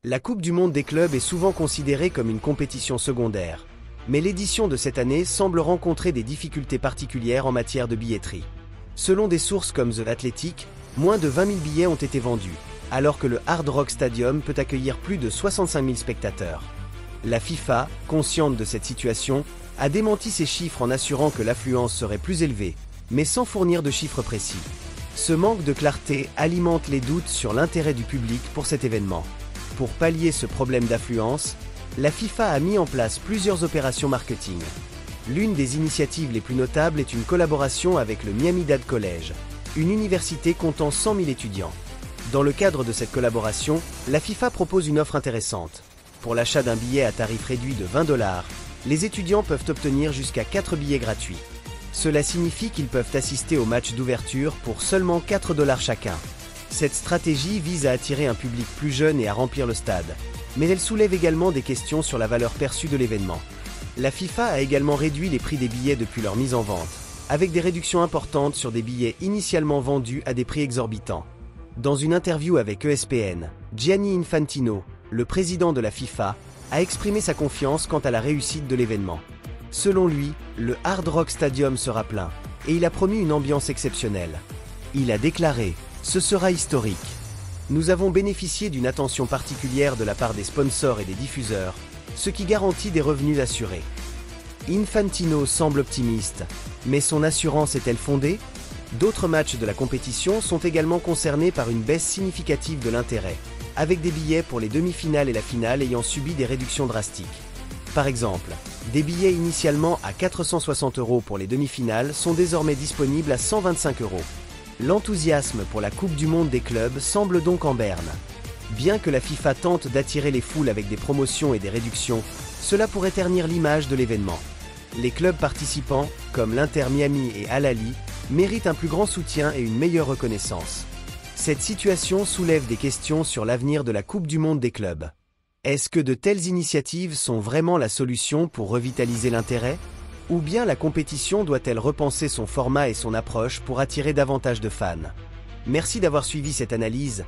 La Coupe du monde des clubs est souvent considérée comme une compétition secondaire, mais l'édition de cette année semble rencontrer des difficultés particulières en matière de billetterie. Selon des sources comme The Athletic, moins de 20 000 billets ont été vendus, alors que le Hard Rock Stadium peut accueillir plus de 65 000 spectateurs. La FIFA, consciente de cette situation, a démenti ces chiffres en assurant que l'affluence serait plus élevée, mais sans fournir de chiffres précis. Ce manque de clarté alimente les doutes sur l'intérêt du public pour cet événement. Pour pallier ce problème d'affluence, la FIFA a mis en place plusieurs opérations marketing. L'une des initiatives les plus notables est une collaboration avec le Miami Dade College, une université comptant 100 000 étudiants. Dans le cadre de cette collaboration, la FIFA propose une offre intéressante. Pour l'achat d'un billet à tarif réduit de 20 $, les étudiants peuvent obtenir jusqu'à 4 billets gratuits. Cela signifie qu'ils peuvent assister au match d'ouverture pour seulement 4 $ chacun. Cette stratégie vise à attirer un public plus jeune et à remplir le stade, mais elle soulève également des questions sur la valeur perçue de l'événement. La FIFA a également réduit les prix des billets depuis leur mise en vente, avec des réductions importantes sur des billets initialement vendus à des prix exorbitants. Dans une interview avec ESPN, Gianni Infantino, le président de la FIFA, a exprimé sa confiance quant à la réussite de l'événement. Selon lui, le Hard Rock Stadium sera plein, et il a promis une ambiance exceptionnelle. Il a déclaré: « Ce sera historique. Nous avons bénéficié d'une attention particulière de la part des sponsors et des diffuseurs, ce qui garantit des revenus assurés. » Infantino semble optimiste, mais son assurance est-elle fondée? D'autres matchs de la compétition sont également concernés par une baisse significative de l'intérêt, avec des billets pour les demi-finales et la finale ayant subi des réductions drastiques. Par exemple, des billets initialement à 460 € pour les demi-finales sont désormais disponibles à 125 €. L'enthousiasme pour la Coupe du monde des clubs semble donc en berne. Bien que la FIFA tente d'attirer les foules avec des promotions et des réductions, cela pourrait ternir l'image de l'événement. Les clubs participants, comme l'Inter Miami et Al Ahly, méritent un plus grand soutien et une meilleure reconnaissance. Cette situation soulève des questions sur l'avenir de la Coupe du monde des clubs. Est-ce que de telles initiatives sont vraiment la solution pour revitaliser l'intérêt? Ou bien la compétition doit-elle repenser son format et son approche pour attirer davantage de fans? Merci d'avoir suivi cette analyse.